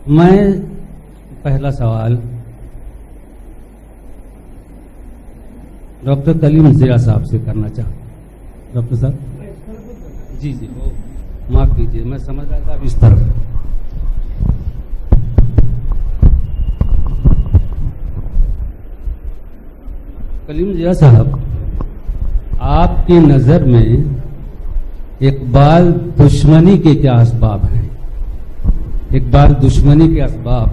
میں پہلا سوال ڈاکٹر کلیم ضیاء صاحب سے کرنا چاہتا ہوں. ڈاکٹر صاحب جی وہ معاف کیجیے، میں سمجھ رہا تھا اب اس طرف. کلیم ضیاء صاحب، آپ کی نظر میں اقبال دشمنی کے کیا اسباب ہیں؟ اقبال دشمنی کے اسباب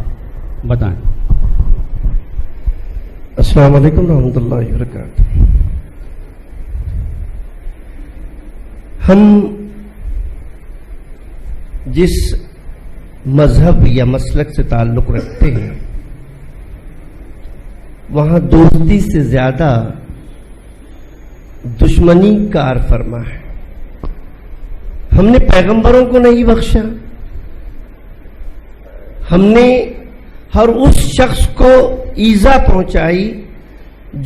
بتائیں. السلام علیکم ورحمۃ اللہ وبرکاتہ. ہم جس مذہب یا مسلک سے تعلق رکھتے ہیں وہاں دوستی سے زیادہ دشمنی کار فرما ہے. ہم نے پیغمبروں کو نہیں بخشا، ہم نے ہر اس شخص کو ایذا پہنچائی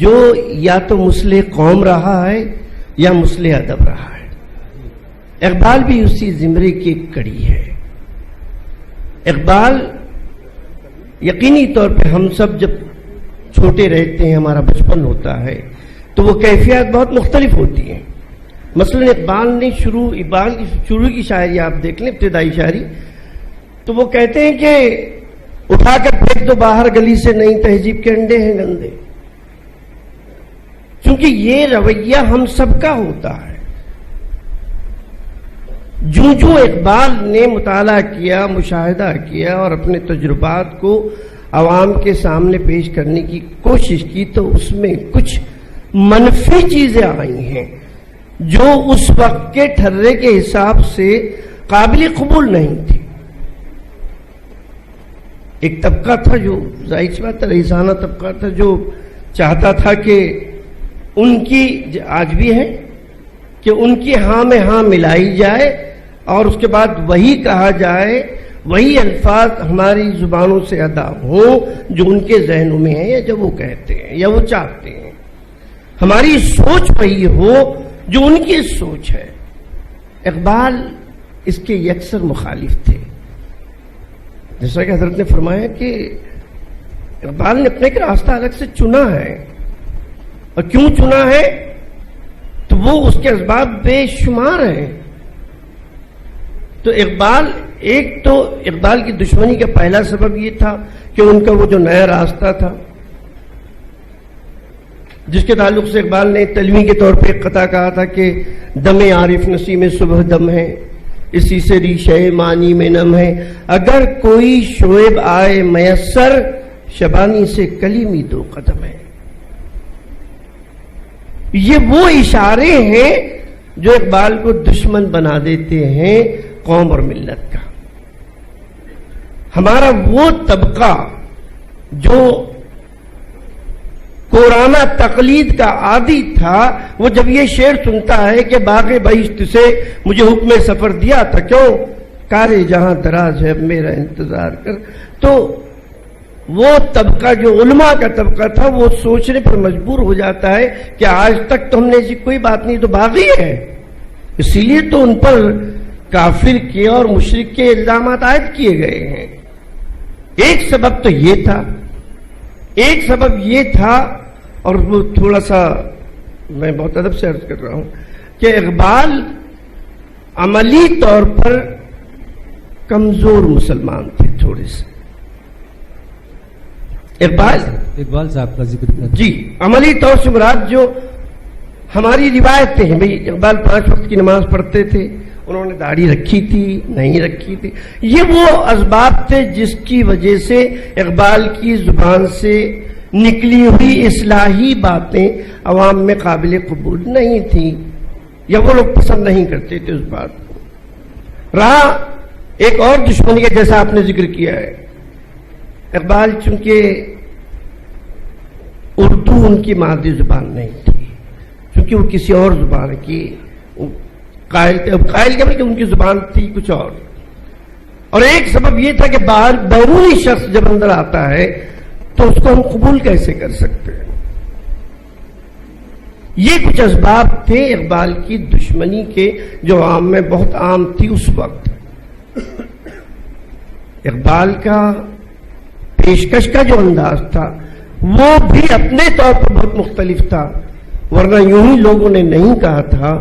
جو یا تو مصلح قوم رہا ہے یا مصلح ادب رہا ہے. اقبال بھی اسی زمرے کی ایک کڑی ہے. اقبال یقینی طور پہ ہم سب جب چھوٹے رہتے ہیں، ہمارا بچپن ہوتا ہے تو وہ کیفیات بہت مختلف ہوتی ہیں. مثلا اقبال کی شروع کی شاعری آپ دیکھ لیں، ابتدائی شاعری، تو وہ کہتے ہیں کہ اٹھا کر پھینک دو باہر گلی سے، نئی تہذیب کے انڈے ہیں گندے. چونکہ یہ رویہ ہم سب کا ہوتا ہے. جو اقبال نے مطالعہ کیا، مشاہدہ کیا اور اپنے تجربات کو عوام کے سامنے پیش کرنے کی کوشش کی تو اس میں کچھ منفی چیزیں آئی ہیں جو اس وقت کے ٹھرے کے حساب سے قابل قبول نہیں تھی. ایک طبقہ تھا جو ظاہر سی بات رئیسانہ طبقہ تھا جو چاہتا تھا کہ ان کی، آج بھی ہے، کہ ان کی ہاں میں ہاں ملائی جائے اور اس کے بعد وہی کہا جائے، وہی الفاظ ہماری زبانوں سے ادا ہوں جو ان کے ذہنوں میں ہیں یا جو وہ کہتے ہیں یا وہ چاہتے ہیں. ہماری سوچ وہی ہو جو ان کی سوچ ہے. اقبال اس کے یکسر مخالف تھے. جیسا کہ حضرت نے فرمایا کہ اقبال نے اپنے ایک راستہ الگ سے چنا ہے. اور کیوں چنا ہے تو وہ اس کے اسباب بے شمار ہیں. تو اقبال کی دشمنی کا پہلا سبب یہ تھا کہ ان کا وہ جو نیا راستہ تھا جس کے تعلق سے اقبال نے تلوی کے طور پہ ایک قطعہ کہا تھا کہ دم عارف نسیم صبح دم ہے، اسی سے ریشہ معنی میں نم ہے، اگر کوئی شعیب آئے میسر، شبانی سے کلیمی دو قدم ہے. یہ وہ اشارے ہیں جو اقبال کو دشمن بنا دیتے ہیں قوم اور ملت کا. ہمارا وہ طبقہ جو قرآن تقلید کا عادی تھا، وہ جب یہ شعر سنتا ہے کہ باغ بہشت سے مجھے حکم سفر دیا تھا، کیوں کارے جہاں دراز ہے اب میرا انتظار کر، تو وہ طبقہ جو علماء کا طبقہ تھا وہ سوچنے پر مجبور ہو جاتا ہے کہ آج تک تو ہم نے ایسی کوئی بات نہیں، تو باغی ہے. اسی لیے تو ان پر کافر کے اور مشرک کے الزامات عائد کیے گئے ہیں. ایک سبب تو یہ تھا، ایک سبب یہ تھا، اور وہ تھوڑا سا میں بہت ادب سے عرض کر رہا ہوں کہ اقبال عملی طور پر کمزور مسلمان تھے تھوڑے سے. اقبال صاحب کا ذکر کریں. جی، عملی طور سے مراد جو ہماری روایتیں ہیں، بھئی اقبال 5 وقت کی نماز پڑھتے تھے، انہوں نے داڑھی رکھی تھی نہیں رکھی تھی، یہ وہ اسباب تھے جس کی وجہ سے اقبال کی زبان سے نکلی ہوئی اصلاحی باتیں عوام میں قابل قبول نہیں تھیں یا وہ لوگ پسند نہیں کرتے تھے اس بات کو. رہا ایک اور دشمنی کا، جیسا آپ نے ذکر کیا ہے، اقبال چونکہ اردو ان کی مادری زبان نہیں تھی، چونکہ وہ کسی اور زبان کی قائل تھے. اب قائل کیا، بلکہ ان کی زبان تھی کچھ اور ایک سبب یہ تھا کہ بیرونی شخص جب اندر آتا ہے تو اس کو ہم قبول کیسے کر سکتے ہیں. یہ کچھ اسباب تھے اقبال کی دشمنی کے جو عام میں بہت عام تھی اس وقت. اقبال کا پیشکش کا جو انداز تھا وہ بھی اپنے طور پر بہت مختلف تھا، ورنہ یوں ہی لوگوں نے نہیں کہا تھا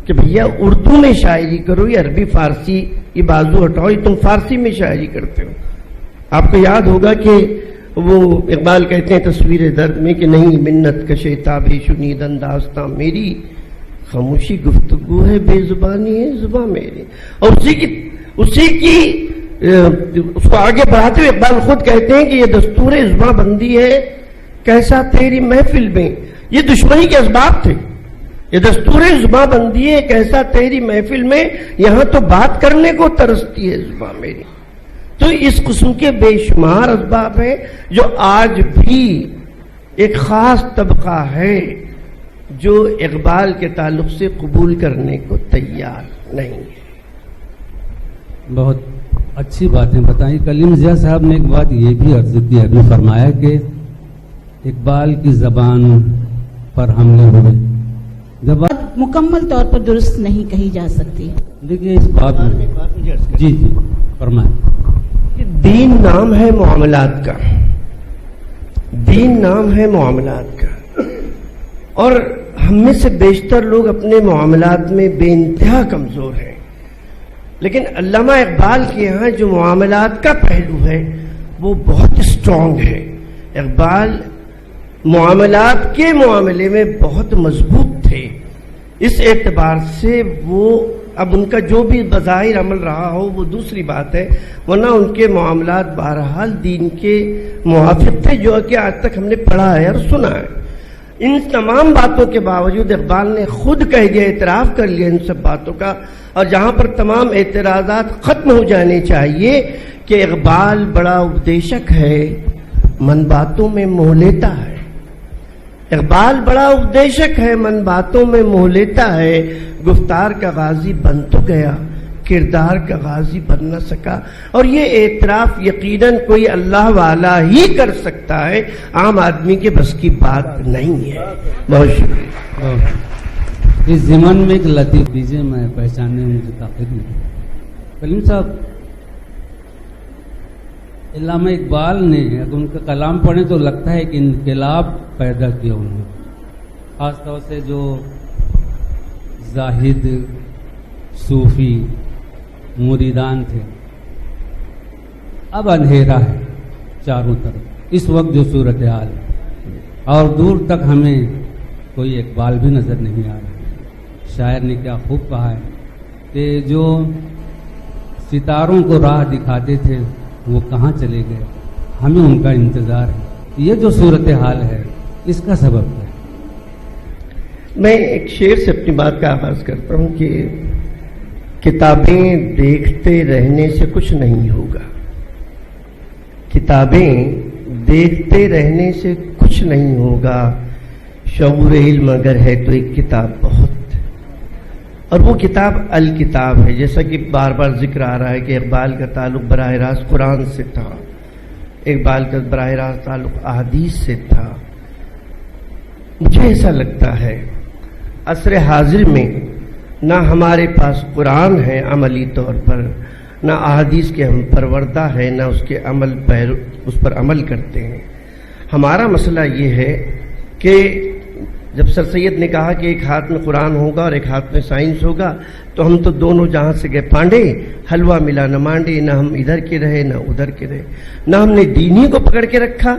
کہ بھیا اردو میں شاعری کرو یا عربی فارسی، یہ بازو ہٹاؤ، یہ تم فارسی میں شاعری کرتے ہو۔ آپ کو یاد ہوگا کہ وہ اقبال کہتے ہیں تصویر درد میں کہ نہیں منت کشے تاب شنید انداستاں میری، خاموشی گفتگو ہے بے زبانی ہے زباں میری۔ اور اسی کی اس کو آگے بڑھاتے ہوئے اقبال خود کہتے ہیں کہ یہ دستور زباں بندی ہے کیسا تیری محفل میں، یہ دشمنی کے اسباب تھے، یہ دستور زباں بندی ہے کیسا تیری محفل میں، یہاں تو بات کرنے کو ترستی ہے زباں میری۔ تو اس قسم کے بے شمار اسباب ہیں جو آج بھی ایک خاص طبقہ ہے جو اقبال کے تعلق سے قبول کرنے کو تیار نہیں ہے۔ بہت اچھی باتیں بتائیں۔ کلیم ضیاء صاحب نے ایک بات یہ بھی عرض کی، ابھی فرمایا کہ اقبال کی زبان پر حملے ہوئے، زبان مکمل طور پر درست نہیں کہی جا سکتی۔ دیکھیے اس بات میں جی فرمائیں۔ دین نام ہے معاملات کا، دین نام ہے معاملات کا، اور ہم میں سے بیشتر لوگ اپنے معاملات میں بے انتہا کمزور ہیں، لیکن علامہ اقبال کے یہاں جو معاملات کا پہلو ہے وہ بہت اسٹرانگ ہے۔ اقبال معاملات کے معاملے میں بہت مضبوط تھے، اس اعتبار سے وہ اب ان کا جو بھی بظاہر عمل رہا ہو وہ دوسری بات ہے، ورنہ ان کے معاملات بہرحال دین کے موافق تھے جو کہ آج تک ہم نے پڑھا ہے اور سنا ہے۔ ان تمام باتوں کے باوجود اقبال نے خود کہہ دیا، اعتراف کر لیا ان سب باتوں کا، اور جہاں پر تمام اعتراضات ختم ہو جانے چاہیے کہ اقبال بڑا اپدیشک ہے، من باتوں میں موہ لیتا ہے۔ اقبال بڑا اپدیشک ہے، من باتوں میں موہ لیتا ہے، گفتار کا غازی بن تو گیا، کردار کا غازی بن نہ سکا۔ اور یہ اعتراف یقیناً کوئی اللہ والا ہی کر سکتا ہے، عام آدمی کے بس کی بات نہیں ہے۔ بہت شکریہ۔ اس ضمن میں ایک لطیف دیجیے، میں پہچاننے میں مجھے طاقت نہیں۔ کلیم صاحب، علامہ اقبال نے اگر ان کا کلام پڑھیں تو لگتا ہے کہ انقلاب پیدا کیا انہوں نے، خاص طور سے جو زاہد صوفی مریدان تھے۔ اب اندھیرا ہے چاروں طرف، اس وقت جو صورتحال ہے، اور دور تک ہمیں کوئی اقبال بھی نظر نہیں آ رہا۔ شاعر نے کیا خوب کہا ہے کہ جو ستاروں کو راہ دکھاتے تھے وہ کہاں چلے گئے، ہمیں ان کا انتظار ہے۔ یہ جو صورتحال ہے اس کا سبب ہے۔ میں ایک شعر سے اپنی بات کا آغاز کرتا ہوں کہ کتابیں دیکھتے رہنے سے کچھ نہیں ہوگا، کتابیں دیکھتے رہنے سے کچھ نہیں ہوگا، شعور علم اگر ہے تو ایک کتاب بہت، اور وہ کتاب الکتاب ہے۔ جیسا کہ بار بار ذکر آ رہا ہے کہ اقبال کا تعلق براہ راست قرآن سے تھا، اقبال کا براہ راست تعلق احادیث سے تھا۔ مجھے ایسا لگتا ہے عصر حاضر میں نہ ہمارے پاس قرآن ہے عملی طور پر، نہ احادیث کے ہم پروردہ ہے، نہ اس پر عمل کرتے ہیں۔ ہمارا مسئلہ یہ ہے کہ جب سر سید نے کہا کہ ایک ہاتھ میں قرآن ہوگا اور ایک ہاتھ میں سائنس ہوگا، تو ہم تو دونوں جہاں سے گئے پانڈے، حلوہ ملا نہ مانڈے، نہ ہم ادھر کے رہے نہ ادھر کے رہے، نہ ہم نے دینی کو پکڑ کے رکھا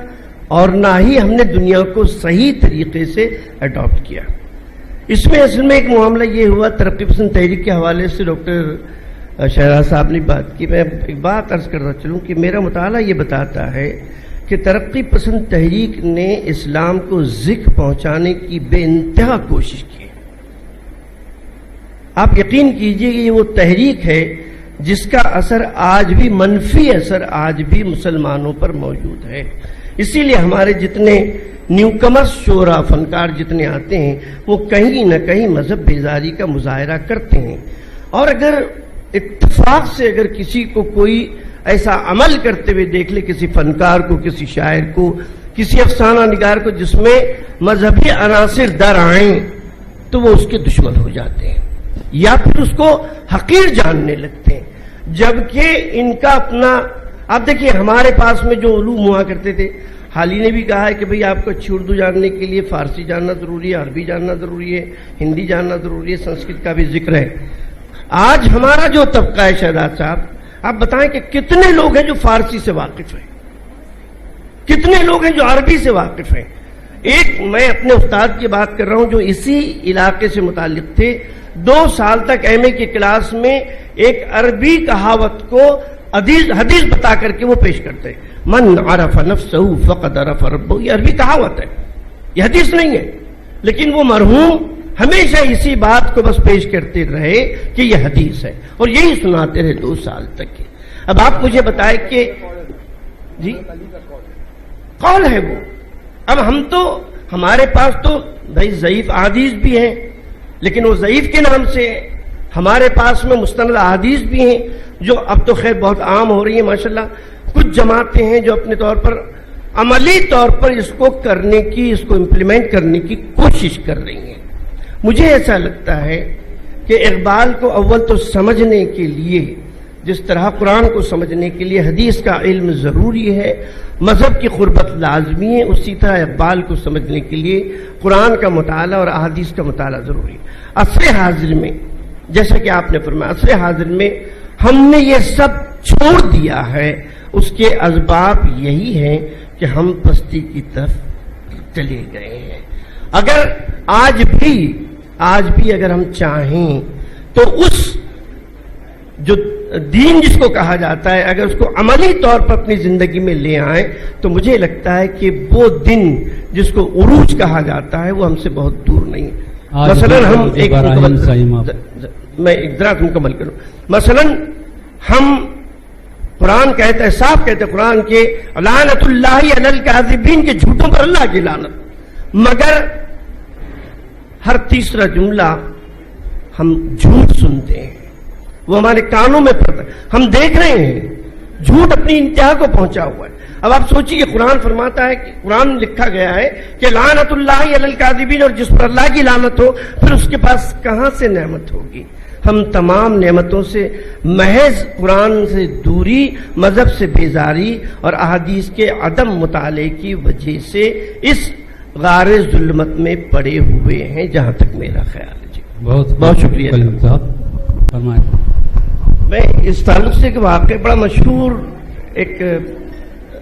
اور نہ ہی ہم نے دنیا کو صحیح طریقے سے اڈاپٹ کیا۔ اس میں اصل میں ایک معاملہ یہ ہوا، ترقی پسند تحریک کے حوالے سے ڈاکٹر شہراز صاحب نے بات کی، میں ایک بات عرض کرتا چلوں کہ میرا مطالعہ یہ بتاتا ہے کہ ترقی پسند تحریک نے اسلام کو ذکر پہنچانے کی بے انتہا کوشش کی۔ آپ یقین کیجئے کہ یہ وہ تحریک ہے جس کا اثر آج بھی، منفی اثر آج بھی مسلمانوں پر موجود ہے۔ اسی لیے ہمارے جتنے نیو کمرس شعراء فنکار جتنے آتے ہیں وہ کہیں نہ کہیں مذہب بیزاری کا مظاہرہ کرتے ہیں، اور اگر اتفاق سے اگر کسی کو کوئی ایسا عمل کرتے ہوئے دیکھ لے، کسی فنکار کو، کسی شاعر کو، کسی افسانہ نگار کو جس میں مذہبی عناصر در آئیں، تو وہ اس کے دشمن ہو جاتے ہیں یا پھر اس کو حقیر جاننے لگتے ہیں، جبکہ ان کا اپنا آپ دیکھیے ہمارے پاس میں جو علوم ہوا کرتے تھے، حالی نے بھی کہا ہے کہ بھئی آپ کو اچھی اردو جاننے کے لیے فارسی جاننا ضروری ہے، عربی جاننا ضروری ہے، ہندی جاننا ضروری ہے، سنسکرت کا بھی ذکر ہے۔ آج ہمارا جو طبقہ ہے شہزاد صاحب، آپ بتائیں کہ کتنے لوگ ہیں جو فارسی سے واقف ہیں، کتنے لوگ ہیں جو عربی سے واقف ہیں۔ ایک میں اپنے استاد کی بات کر رہا ہوں جو اسی علاقے سے متعلق تھے، 2 سال تک ایم اے کی کلاس میں ایک عربی کہاوت کو حدیث بتا کر کے وہ پیش کرتے ہیں، من عرف نفسہ فقد عرف ربہ، یہ عربی کہاوت ہے، یہ حدیث نہیں ہے، لیکن وہ مرحوم ہمیشہ اسی بات کو بس پیش کرتے رہے کہ یہ حدیث ہے، اور یہی سناتے رہے 2 سال تک۔ اب آپ مجھے بتائیں کہ جی قول ہے وہ، اب ہم تو ہمارے پاس تو بھائی ضعیف احادیث بھی ہیں، لیکن وہ ضعیف کے نام سے ہمارے پاس میں مستند احادیث بھی ہیں جو اب تو خیر بہت عام ہو رہی ہیں ماشاءاللہ۔ کچھ جماعتیں ہیں جو اپنے طور پر عملی طور پر اس کو کرنے کی، اس کو امپلیمنٹ کرنے کی کوشش کر رہی ہیں۔ مجھے ایسا لگتا ہے کہ اقبال کو اول تو سمجھنے کے لیے، جس طرح قرآن کو سمجھنے کے لیے حدیث کا علم ضروری ہے، مذہب کی قربت لازمی ہے، اسی طرح اقبال کو سمجھنے کے لیے قرآن کا مطالعہ اور احادیث کا مطالعہ ضروری ہے۔ عصر حاضر میں جیسا کہ آپ نے فرمایا، عصر حاضر میں ہم نے یہ سب چھوڑ دیا ہے، اس کے اسباب یہی ہیں کہ ہم پستی کی طرف چلے گئے ہیں۔ اگر آج بھی اگر ہم چاہیں تو اس جو دین جس کو کہا جاتا ہے، اگر اس کو عملی طور پر اپنی زندگی میں لے آئیں تو مجھے لگتا ہے کہ وہ دن جس کو عروج کہا جاتا ہے وہ ہم سے بہت دور نہیں ہے۔ مثلا ہم ایک میں ذرا مکمل کروں، مثلا ہم قرآن کہتا ہے، صاف کہتے ہیں قرآن کے لعنت اللہ علی الکاذبین، کے جھوٹوں پر اللہ کی لعنت، مگر ہر تیسرا جملہ ہم جھوٹ سنتے ہیں، وہ ہمارے کانوں میں پڑتا ہے، ہم دیکھ رہے ہیں جھوٹ اپنی انتہا کو پہنچا ہوا ہے۔ اب آپ سوچیے، قرآن فرماتا ہے کہ قرآن لکھا گیا ہے کہ لعنت اللہ علی الکاذبین، اور جس پر اللہ کی لعنت ہو پھر اس کے پاس کہاں سے نعمت ہوگی؟ ہم تمام نعمتوں سے محض قرآن سے دوری، مذہب سے بیزاری اور احادیث کے عدم مطالعے کی وجہ سے اس غار ظلمت میں پڑے ہوئے ہیں، جہاں تک میرا خیال ہے۔ جی بہت شکریہ صاحب۔ میں اس تعلق سے کہ واقع بڑا مشہور ایک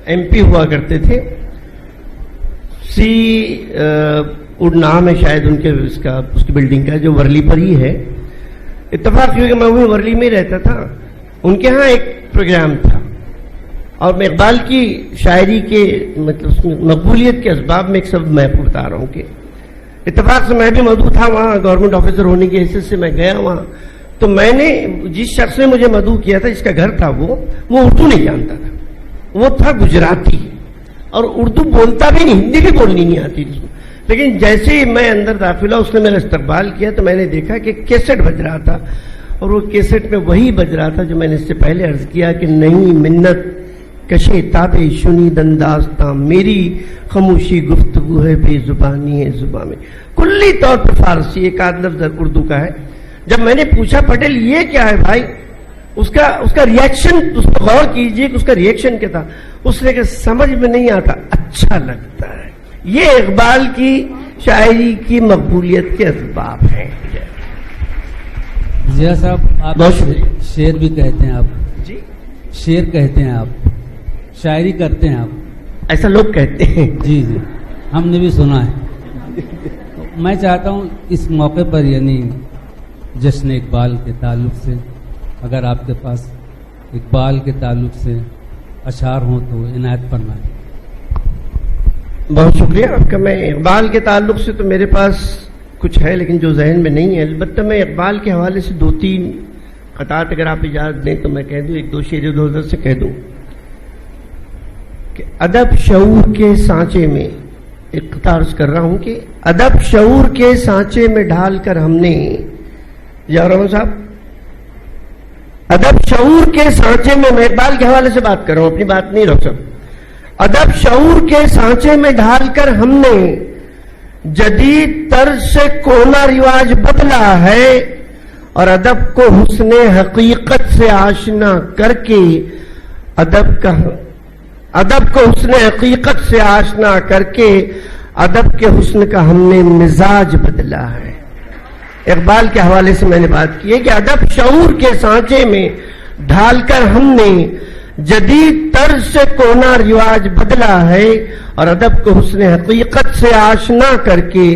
ایم پی ہوا کرتے تھے، وڈ نام ہے شاید ان کے، اس کی بلڈنگ کا، جو ورلی پر ہی ہے۔ اتفاق یہ کہ میں وہی ورلی میں رہتا تھا، ان کے ہاں ایک پروگرام تھا، اور میں اقبال کی شاعری کے مطلب اس میں مقبولیت کے اسباب میں ایک سب میں بتا رہا ہوں کہ اتفاق سے میں بھی مدعو تھا وہاں، گورنمنٹ آفیسر ہونے کی حیثیت سے میں گیا وہاں، تو میں نے جس شخص نے مجھے مدعو کیا تھا، جس کا گھر تھا وہ اردو نہیں جانتا تھا، وہ تھا گجراتی، اور اردو بولتا بھی نہیں، ہندی بھی بولنی نہیں آتی تھی، لیکن جیسے ہی میں اندر داخل ہوا اس نے میرا استقبال کیا تو میں نے دیکھا کہ کیسٹ بج رہا تھا، اور وہ کیسٹ میں وہی بج رہا تھا جو میں نے اس سے پہلے عرض کیا کہ نہیں منت کشے تابے شنید انداستاں، میری خاموشی گفتگو ہے بے زبانی ہے زباں میں۔ کلی طور پر فارسی، ایک آدھ لفظ اردو کا ہے۔ جب میں نے پوچھا پٹیل یہ کیا ہے بھائی، اس کا ریئیکشن، اس پر غور کیجئے کہ اس کا ریئیکشن کیا تھا۔ اس نے کہ سمجھ میں نہیں آتا، اچھا لگتا ہے۔ یہ اقبال کی شاعری کی مقبولیت کے اسباب ہیں۔ ضیاء صاحب، آپ شعر بھی کہتے ہیں، آپ جی شعر کہتے ہیں، آپ شاعری کرتے ہیں، آپ ایسا لوگ کہتے ہیں۔ جی ہم نے بھی سنا ہے۔ میں چاہتا ہوں اس موقع پر یعنی جشن اقبال کے تعلق سے اگر آپ کے پاس اقبال کے تعلق سے اشعار ہوں تو عنایت فرمائیں۔ بہت شکریہ آپ کا۔ میں اقبال کے تعلق سے تو میرے پاس کچھ ہے لیکن جو ذہن میں نہیں ہے، البتہ میں اقبال کے حوالے سے 2-3 قطعات اگر آپ اجازت دیں تو میں کہہ دوں، 1-2 شعر ادھر سے کہہ دوں کہ ادب شعور کے سانچے میں، ایک قطعہ عرض کر رہا ہوں کہ ادب شعور کے سانچے میں ڈھال کر ہم نے، یا رحمان صاحب، ادب شعور کے سانچے میں اقبال کے حوالے سے بات کر رہا ہوں، اپنی بات نہیں روک سکتا۔ ادب شعور کے سانچے میں ڈھال کر ہم نے جدید طرز سے کونا رواج بدلا ہے، اور ادب کو حسن حقیقت سے آشنا کر کے ادب کو حسن حقیقت سے آشنا کر کے ادب کے حسن کا ہم نے مزاج بدلا ہے. اقبال کے حوالے سے میں نے بات کی ہے کہ ادب شعور کے سانچے میں ڈھال کر ہم نے جدید طرز سے کونا رواج بدلا ہے اور ادب کو حسن حقیقت سے آشنا کر کے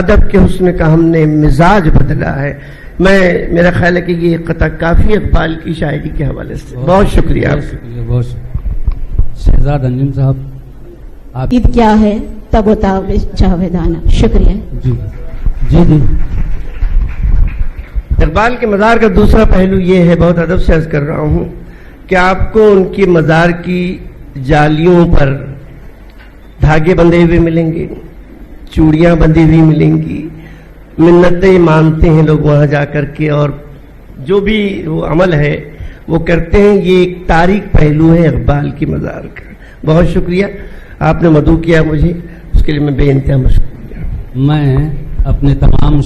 ادب کے حسن کا ہم نے مزاج بدلا ہے. میرا خیال ہے کہ یہ قطع کافی اقبال کی شاعری کے حوالے سے. بہت شکریہ. بہت شکریہ. شہزاد انجم صاحب آپ عید کیا ہے تب و تاب جاویدانہ. شکریہ. جی جی جی. اقبال کے مزار کا دوسرا پہلو یہ ہے, بہت ادب سے عرض کر رہا ہوں, کہ آپ کو ان کی مزار کی جالیوں پر دھاگے بندھے ہوئے ملیں گے, چوڑیاں بندھی ہوئی ملیں گی, منتیں مانتے ہیں لوگ وہاں جا کر کے, اور جو بھی وہ عمل ہے وہ کرتے ہیں. یہ ایک تاریخ پہلو ہے اقبال کی مزار کا. بہت شکریہ, آپ نے مدعو کیا مجھے, اس کے لیے میں بے انتہا مشکور. میں اپنے تمام